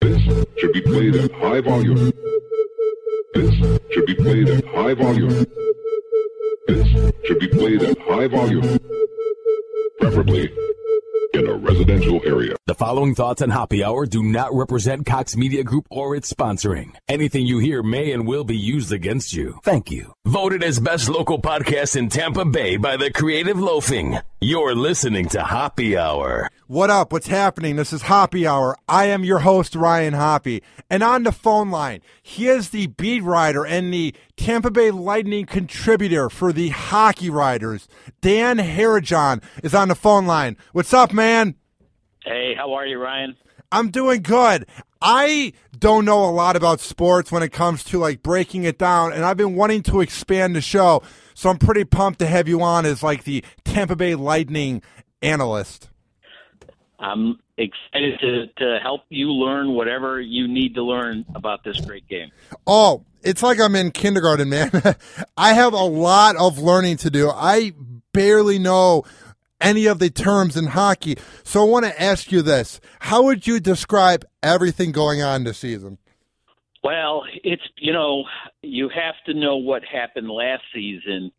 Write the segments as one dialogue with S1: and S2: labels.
S1: This should be played at high volume. This should be played at high volume. This should be played at high volume. Preferably in a residential area.
S2: The following thoughts on Hoppe Hour do not represent Cox Media Group or its sponsoring. Anything you hear may and will be used against you. Thank you. Voted as best local podcast in Tampa Bay by the Creative Loafing. You're listening to Hoppe Hour.
S3: What up? What's happening? This is Hoppe Hour. I am your host, Ryan Hoppe. And on the phone line, he is the beat writer and the Tampa Bay Lightning contributor for the Hockey Writers. Dan Herrejon is on the phone line. What's up, man?
S4: Hey, how are you, Ryan?
S3: I'm doing good. I don't know a lot about sports when it comes to like breaking it down, and I've been wanting to expand the show, so I'm pretty pumped to have you on as like the Tampa Bay Lightning analyst.
S4: I'm excited to help you learn whatever you need to learn about this great game.
S3: Oh, it's like I'm in kindergarten, man. I have a lot of learning to do. I barely know any of the terms in hockey, so I want to ask you this. How would you describe everything going on this season?
S4: Well, it's, you have to know what happened last season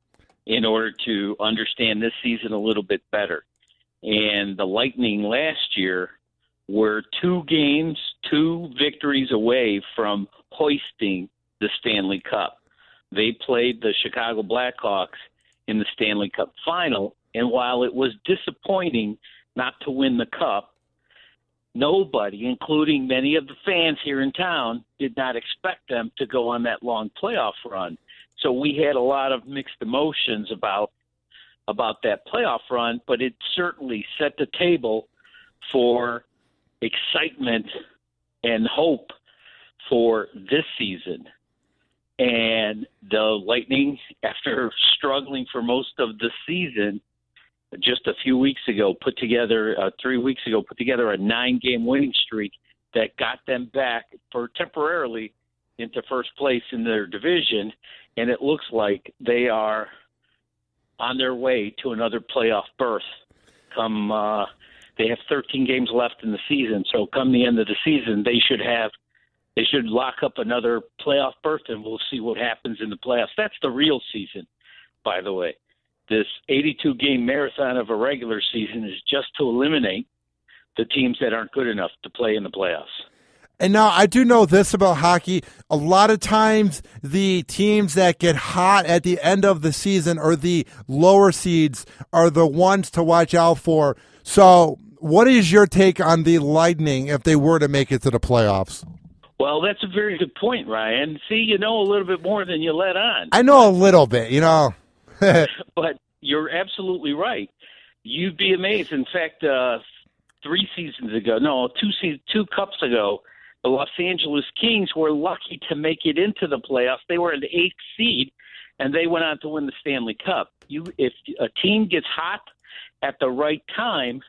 S4: in order to understand this season a little bit better. And the Lightning last year were 2 victories away from hoisting the Stanley Cup. They played the Chicago Blackhawks in the Stanley Cup final, and while it was disappointing not to win the Cup, nobody, including many of the fans here in town, did not expect them to go on that long playoff run. So we had a lot of mixed emotions about that playoff run, but it certainly set the table for excitement and hope for this season. And the Lightning, after struggling for most of the season, just a few weeks ago, 3 weeks ago, put together a 9-game winning streak that got them back for temporarily into first place in their division. And it looks like they are on their way to another playoff berth. They have 13 games left in the season, so come the end of the season, they should lock up another playoff berth, and we'll see what happens in the playoffs. That's the real season, by the way. This 82-game marathon of a regular season is just to eliminate the teams that aren't good enough to play in the playoffs.
S3: And now I do know this about hockey. A lot of times the teams that get hot at the end of the season or the lower seeds are the ones to watch out for. So what is your take on the Lightning if they were to make it to the playoffs?
S4: Well, that's a very good point, Ryan. See, you know a little bit more than you let on.
S3: I know a little bit,
S4: But you're absolutely right. You'd be amazed. In fact, 2 cups ago, the Los Angeles Kings were lucky to make it into the playoffs. They were an 8th seed, and they went on to win the Stanley Cup. If a team gets hot at the right time,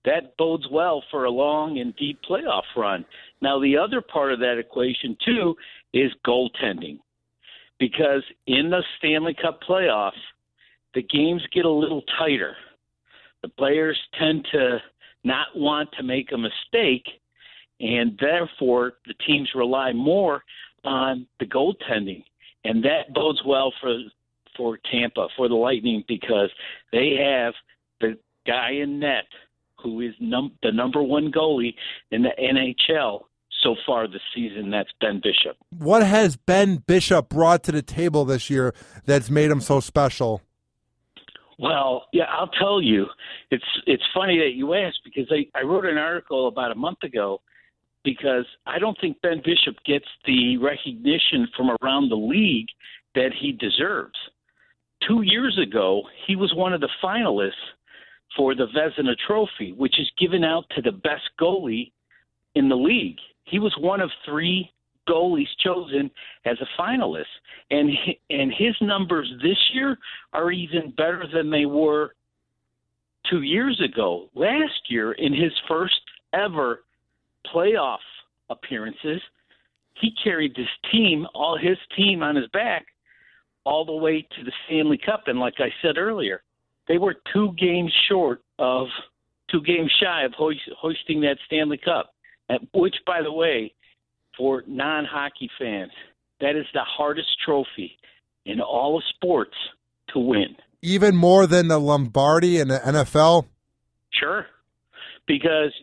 S4: that bodes well for a long and deep playoff run. Now, the other part of that equation, too, is goaltending. Because in the Stanley Cup playoffs, the games get a little tighter. The players tend to not want to make a mistake, and therefore the teams rely more on the goaltending. And that bodes well for Tampa, for the Lightning, because they have the guy in net who is the number 1 goalie in the NHL so far this season. That's Ben Bishop.
S3: What has Ben Bishop brought to the table this year that's made him so special?
S4: Well, yeah, I'll tell you. It's funny that you asked, because I wrote an article about a month ago, because I don't think Ben Bishop gets the recognition from around the league that he deserves. 2 years ago, he was one of the finalists for the Vezina Trophy, which is given out to the best goalie in the league. He was one of 3 goalies chosen as a finalist, and his numbers this year are even better than they were 2 years ago. Last year, in his first ever playoff appearances, he carried his team on his back all the way to the Stanley Cup. And like I said earlier, they were 2 games shy of hoisting that Stanley Cup. which, by the way, for non-hockey fans, that is the hardest trophy in all of sports to win.
S3: Even more than the Lombardi in the NFL?
S4: Sure. Because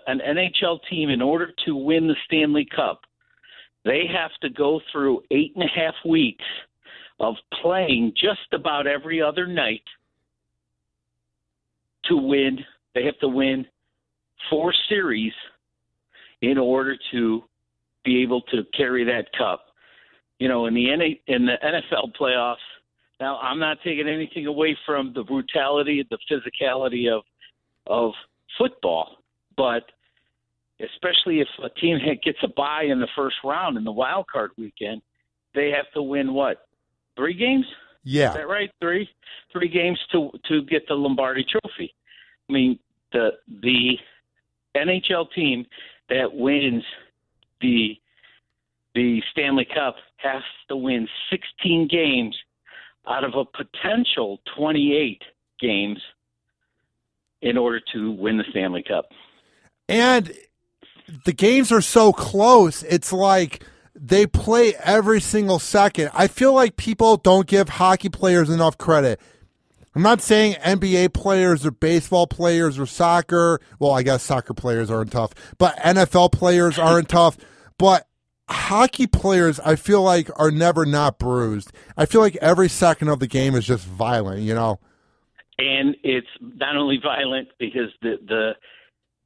S4: an NHL team, in order to win the Stanley Cup, they have to go through 8.5 weeks of playing just about every other night to win. They have to win 4 series in order to be able to carry that cup. In the NFL playoffs, now I'm not taking anything away from the brutality, the physicality of football, but especially if a team gets a bye in the first round in the wild card weekend, they have to win 3 games?
S3: Yeah.
S4: Is that right? 3 games to get the Lombardi Trophy. I mean, the NHL team that wins the Stanley Cup has to win 16 games out of a potential 28 games in order to win the Stanley Cup.
S3: And the games are so close. It's like they play every single second. I feel like people don't give hockey players enough credit. I'm not saying NBA players or baseball players or soccer. Well, I guess soccer players aren't tough, but NFL players aren't tough. But hockey players, I feel like, are never not bruised. I feel like every second of the game is just violent,
S4: And it's not only violent because the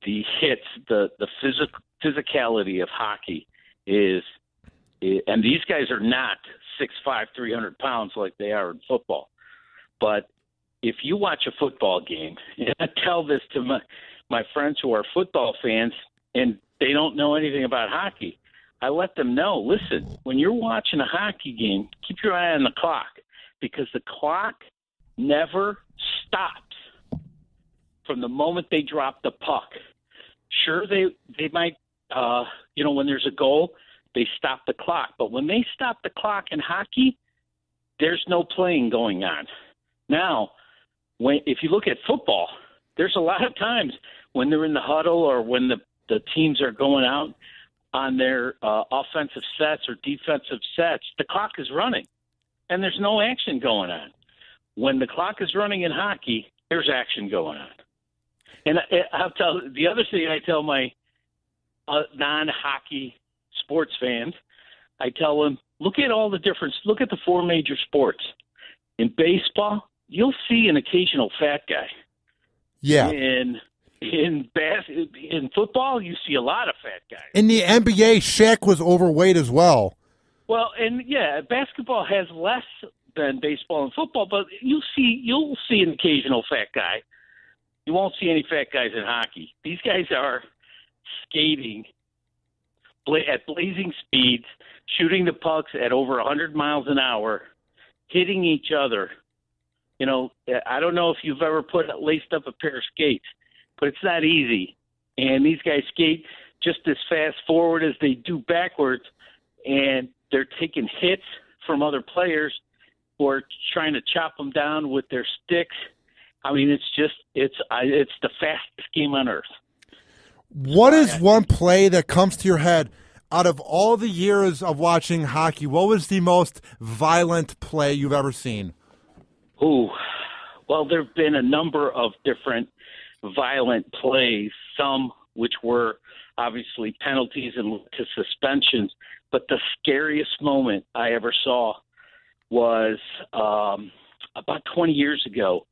S4: hits, the physicality of hockey is, and these guys are not 6'5", 300 pounds like they are in football. But if you watch a football game, and I tell this to my friends who are football fans, and they don't know anything about hockey, I let them know, listen, when you're watching a hockey game, keep your eye on the clock, because the clock never stops from the moment they drop the puck. Sure, they might, when there's a goal, they stop the clock. But when they stop the clock in hockey, there's no playing going on. Now, if you look at football, there's a lot of times when they're in the huddle or when the teams are going out on their offensive sets or defensive sets, the clock is running, and there's no action going on. When the clock is running in hockey, there's action going on. And I'll tell the other thing I tell my non-hockey sports fans, I tell them, look at the 4 major sports. In baseball, you'll see an occasional fat guy.
S3: Yeah.
S4: In football, you see a lot of fat guys.
S3: In the NBA, Shaq was overweight as well.
S4: Well, and yeah, basketball has less than baseball and football, but you'll see an occasional fat guy. You won't see any fat guys in hockey. These guys are skating at blazing speeds, shooting the pucks at over 100 miles an hour, hitting each other. I don't know if you've ever laced up a pair of skates, but it's not easy. And these guys skate just as fast forward as they do backwards, and they're taking hits from other players who are trying to chop them down with their sticks. I mean, it's the fastest game on earth.
S3: What is one play that comes to your head out of all the years of watching hockey? What was the most violent play you've ever seen?
S4: Ooh, well, there have been a number of different violent plays, some which were obviously penalties and to suspensions. But the scariest moment I ever saw was about 20 years ago.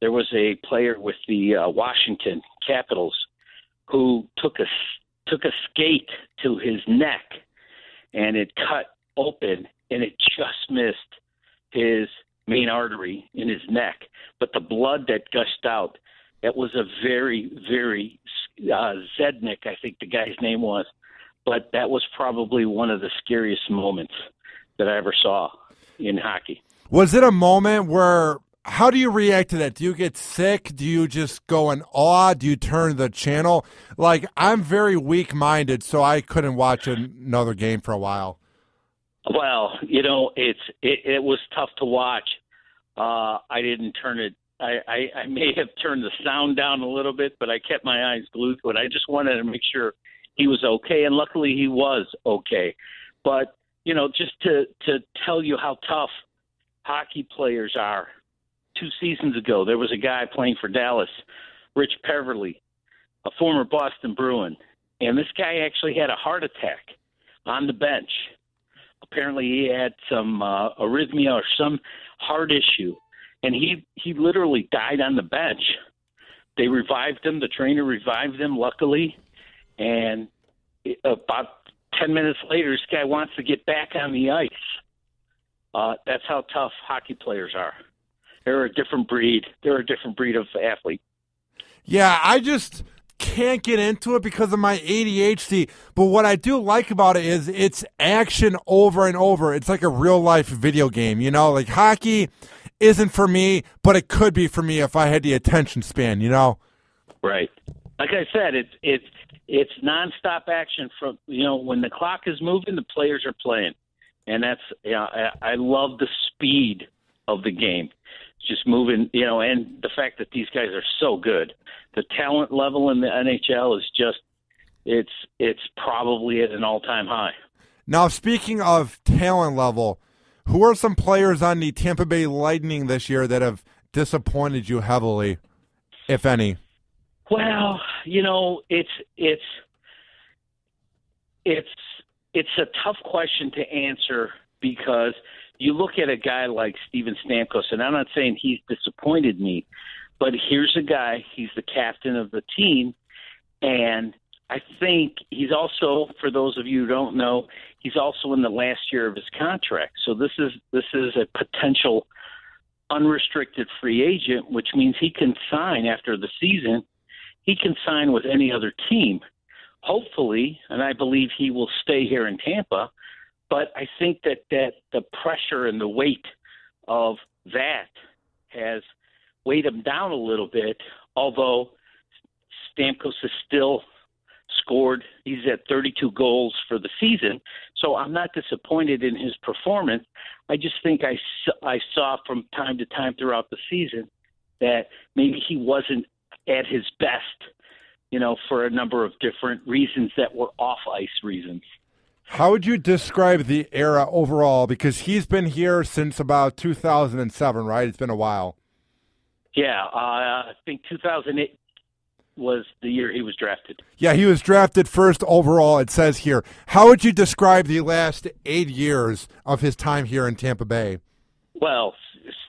S4: There was a player with the Washington Capitals who took a skate to his neck, and it cut open, and it just missed his main artery in his neck. But the blood that gushed out, it was a very, very Zednik, I think the guy's name was. But that was probably one of the scariest moments that I ever saw in hockey.
S3: Was it a moment where, how do you react to that? Do you get sick? Do you just go in awe? Do you turn the channel? Like, I'm very weak-minded, so I couldn't watch another game for a while.
S4: Well, it was tough to watch. I didn't turn it. I may have turned the sound down a little bit, but I kept my eyes glued to it. I just wanted to make sure he was okay, and luckily he was okay. But, just to tell you how tough hockey players are, 2 seasons ago, there was a guy playing for Dallas, Rich Peverly, a former Boston Bruin, and this guy actually had a heart attack on the bench. Apparently he had some arrhythmia or some heart issue, and he literally died on the bench. They revived him. The trainer revived him, luckily, and about 10 minutes later, this guy wants to get back on the ice. That's how tough hockey players are. They're a different breed. They're a different breed of athlete.
S3: Yeah, I just can't get into it because of my ADHD. But what I do like about it is it's action over and over. It's like a real-life video game, Like hockey isn't for me, but it could be for me if I had the attention span,
S4: Right. Like I said, it's nonstop action from when the clock is moving, the players are playing, and that's I love the speed of the game, just moving, and the fact that these guys are so good. The talent level in the NHL is just it's probably at an all-time high.
S3: Now, speaking of talent level, who are some players on the Tampa Bay Lightning this year that have disappointed you heavily, if any?
S4: Well, it's a tough question to answer because you look at a guy like Steven Stamkos, and I'm not saying he's disappointed me, but here's a guy, he's the captain of the team, and I think he's also, for those of you who don't know, he's also in the last year of his contract. So this is a potential unrestricted free agent, which means he can sign after the season. He can sign with any other team, hopefully, and I believe he will stay here in Tampa. But I think that the pressure and the weight of that has weighed him down a little bit, although Stamkos has still scored. He's at 32 goals for the season, so I'm not disappointed in his performance. I just think I saw from time to time throughout the season that maybe he wasn't at his best, for a number of different reasons that were off-ice reasons.
S3: How would you describe the era overall? Because he's been here since about 2007, right? It's been a while.
S4: Yeah, I think 2008 was the year he was drafted.
S3: Yeah, he was drafted first overall, it says here. How would you describe the last 8 years of his time here in Tampa Bay?
S4: Well,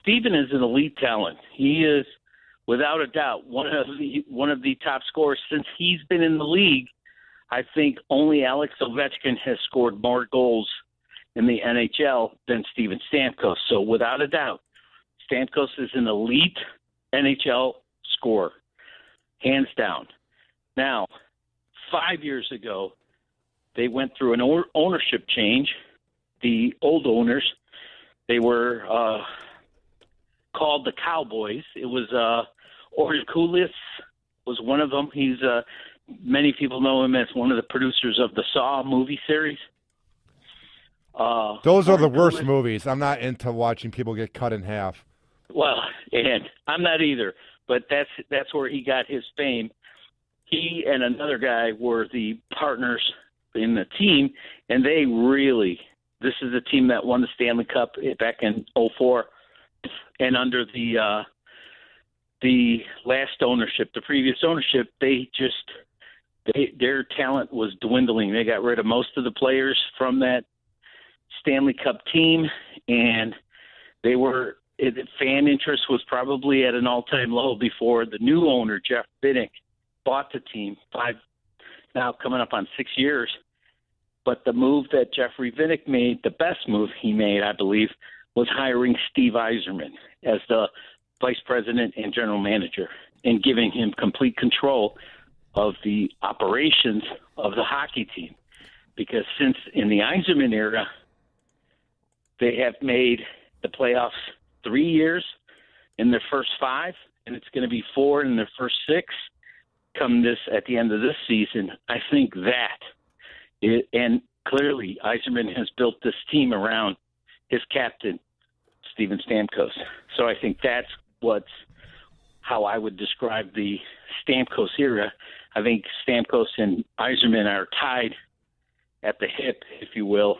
S4: Steven is an elite talent. He is, without a doubt, one of the top scorers since he's been in the league. I think only Alex Ovechkin has scored more goals in the NHL than Steven Stamkos. So without a doubt, Stamkos is an elite NHL scorer, hands down. Now, 5 years ago, they went through an ownership change. The old owners, they were called the Cowboys. It was Orikulis was one of them. He's many people know him as one of the producers of the Saw movie series.
S3: Those are the worst movies. I'm not into watching people get cut in half.
S4: Well, and I'm not either, but that's where he got his fame. He and another guy were the partners in the team, and they really – this is a team that won the Stanley Cup back in 2004, and under the last ownership, the previous ownership, their talent was dwindling. They got rid of most of the players from that Stanley Cup team, and fan interest was probably at an all-time low before the new owner, Jeff Vinik, bought the team, now coming up on 6 years. But the move that Jeffrey Vinik made, the best move he made, I believe, was hiring Steve Yzerman as the vice president and general manager and giving him complete control of the operations of the hockey team. Because since in the Yzerman era, they have made the playoffs 3 years in their first 5, and it's going to be 4 in their first 6 come at the end of this season. I think and clearly Yzerman has built this team around his captain, Steven Stamkos. So I think that's how I would describe the Stamkos era. I think Stamkos and Yzerman are tied at the hip, if you will,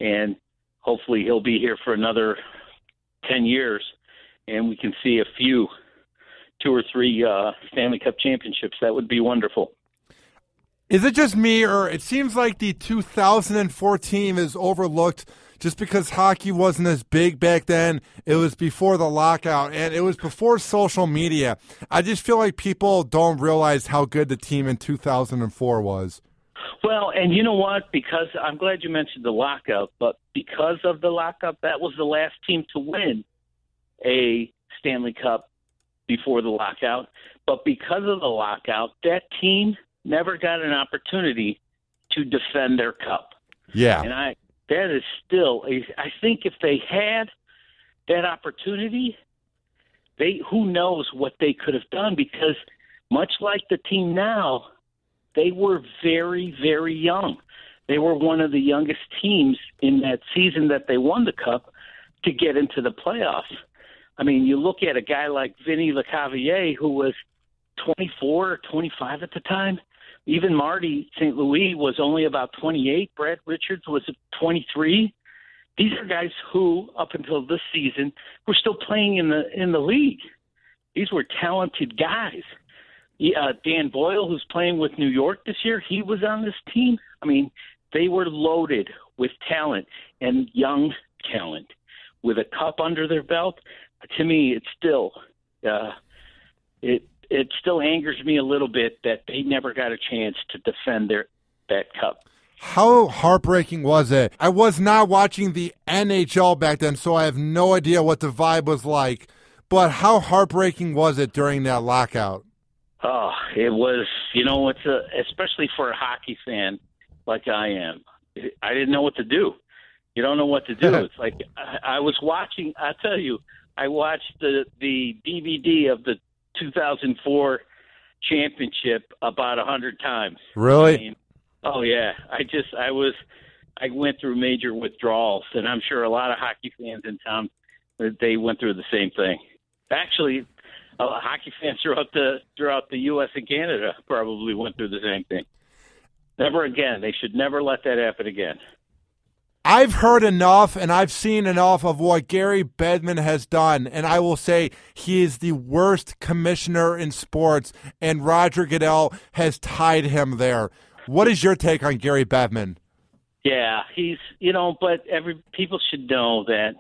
S4: and hopefully he'll be here for another 10 years, and we can see a few, 2 or 3 Stanley Cup championships. That would be wonderful.
S3: Is it just me, or it seems like the 2004 team is overlooked just because hockey wasn't as big back then? It was before the lockout, and it was before social media. I just feel like people don't realize how good the team in 2004 was.
S4: Well, and you know what? Because I'm glad you mentioned the lockout, but because of the lockout, that was the last team to win a Stanley Cup before the lockout. But because of the lockout, that team never got an opportunity to defend their cup.
S3: Yeah.
S4: And that is still, I think if they had that opportunity, who knows what they could have done, because much like the team now, they were very, very young. They were one of the youngest teams in that season that they won the cup to get into the playoffs. I mean, you look at a guy like Vinny Lecavalier, who was 24 or 25 at the time. Even Marty St. Louis was only about 28. Brad Richards was 23. These are guys who, up until this season, were still playing in the league. These were talented guys. Dan Boyle, who's playing with New York this year, he was on this team. I mean, they were loaded with talent and young talent. With a cup under their belt, to me, it's still it still angers me a little bit that they never got a chance to defend that cup.
S3: How heartbreaking was it? I was not watching the NHL back then, so I have no idea what the vibe was like. But how heartbreaking was it during that lockout?
S4: Oh, it was, especially for a hockey fan like I am. I didn't know what to do. You don't know what to do. It's like I was watching, I'll tell you, I watched the DVD of the 2004 championship about 100 times.
S3: Really?
S4: I mean, oh yeah. I went through major withdrawals, and I'm sure a lot of hockey fans in town, they went through the same thing. Actually, hockey fans throughout the U.S. and Canada probably went through the same thing. Never again. They should never let that happen again.
S3: I've heard enough and I've seen enough of what Gary Bettman has done, and I will say he is the worst commissioner in sports, and Roger Goodell has tied him there. What is your take on Gary Bettman?
S4: Yeah, he's, but people should know that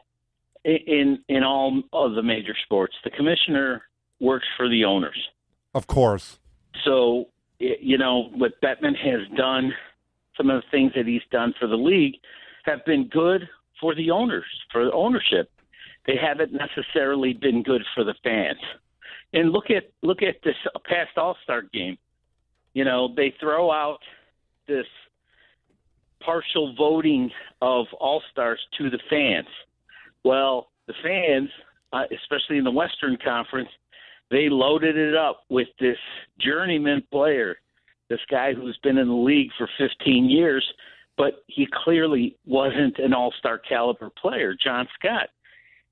S4: in all of the major sports, the commissioner works for the owners.
S3: Of course.
S4: So, what Bettman has done, some of the things that he's done for the league have been good for the owners, for the ownership. They haven't necessarily been good for the fans. And look at this past All-Star game. They throw out this partial voting of All-Stars to the fans. Well, the fans, especially in the Western Conference, they loaded it up with this journeyman player, this guy who's been in the league for 15 years, but he clearly wasn't an all-star caliber player, John Scott.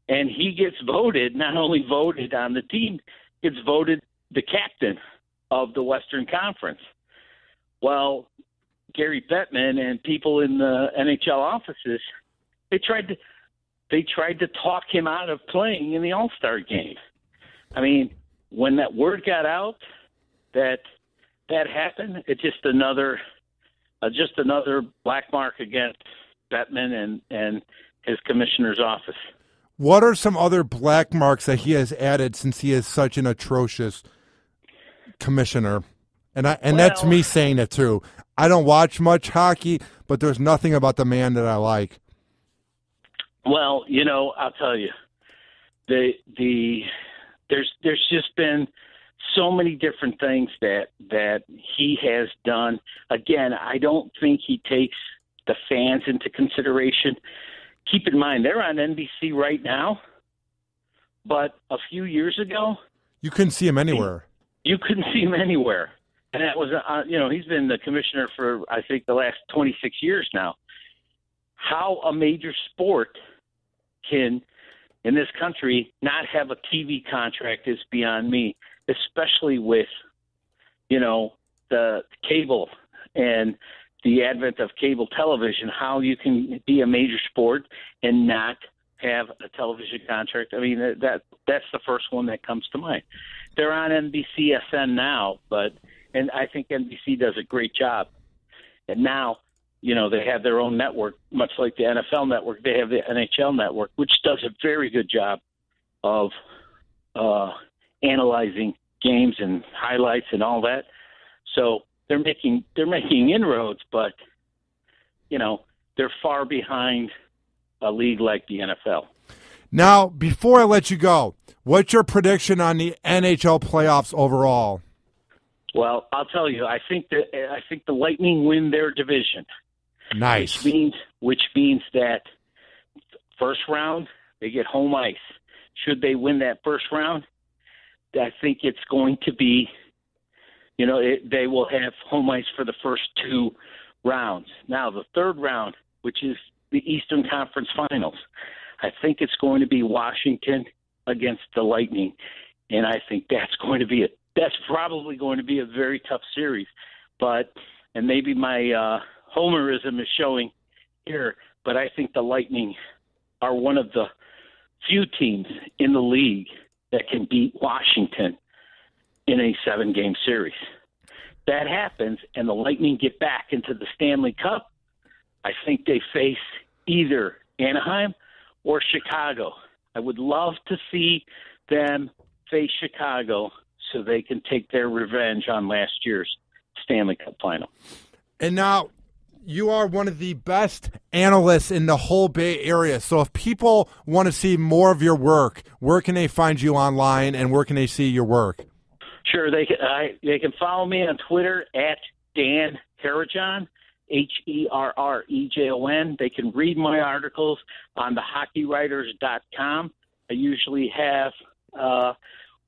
S4: And he gets voted, not only voted on the team, gets voted the captain of the Western Conference. Well, Gary Bettman and people in the NHL offices, they tried to talk him out of playing in the All-Star game. I mean, when that word got out that happened, it's just another black mark against Bettman and his commissioner's office.
S3: What are some other black marks that he has added since he is such an atrocious commissioner? That's me saying it too. I don't watch much hockey, but there's nothing about the man that I like.
S4: Well, I'll tell you, there's just been so many different things that he has done. Again, I don't think he takes the fans into consideration. Keep in mind, they're on NBC right now, but a few years ago,
S3: you couldn't see him anywhere.
S4: You couldn't see him anywhere. And that was, he's been the commissioner for, I think, the last 26 years now. How a major sport can in this country not have a TV contract is beyond me, especially with, the cable and the advent of cable television, how you can be a major sport and not have a television contract. I mean, that's the first one that comes to mind. They're on NBCSN now, and I think NBC does a great job. And now, they have their own network, much like the NFL network. They have the NHL network, which does a very good job of analyzing games and highlights and all that. So they're making inroads, but they're far behind a league like the NFL.
S3: Now, before I let you go, what's your prediction on the NHL playoffs overall?
S4: Well, I'll tell you, I think the Lightning win their division.
S3: Nice.
S4: Which means that first round they get home ice. Should they win that first round, I think it's going to be, they will have home ice for the first two rounds. Now, the third round, which is the Eastern Conference Finals, I think it's going to be Washington against the Lightning, and I think that's probably going to be a very tough series. And maybe my homerism is showing here, but I think the Lightning are one of the few teams in the league that can beat Washington in a 7-game series. That happens, and the Lightning get back into the Stanley Cup. I think they face either Anaheim or Chicago. I would love to see them face Chicago so they can take their revenge on last year's Stanley Cup final.
S3: And now, you are one of the best analysts in the whole Bay Area. So if people want to see more of your work, where can they find you online and where can they see your work?
S4: Sure. They can follow me on Twitter at Dan Herrejon, Herrejon. They can read my articles on thehockeywriters.com. I usually have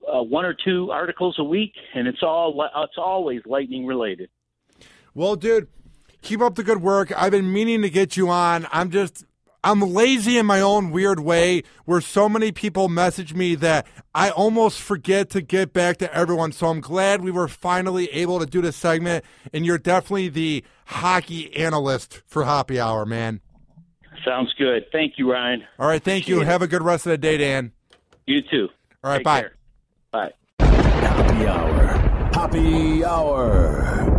S4: one or two articles a week, and it's always Lightning related.
S3: Well, dude, keep up the good work. I've been meaning to get you on. I'm lazy in my own weird way where so many people message me that I almost forget to get back to everyone. So I'm glad we were finally able to do this segment, and you're definitely the hockey analyst for Hoppe Hour, man.
S4: Sounds good. Thank you, Ryan.
S3: All right, thank you. Have a good rest of the day, Dan.
S4: You too.
S3: All right,
S4: Take
S3: bye.
S4: care. Bye.
S2: Hoppe Hour. Hoppe Hour.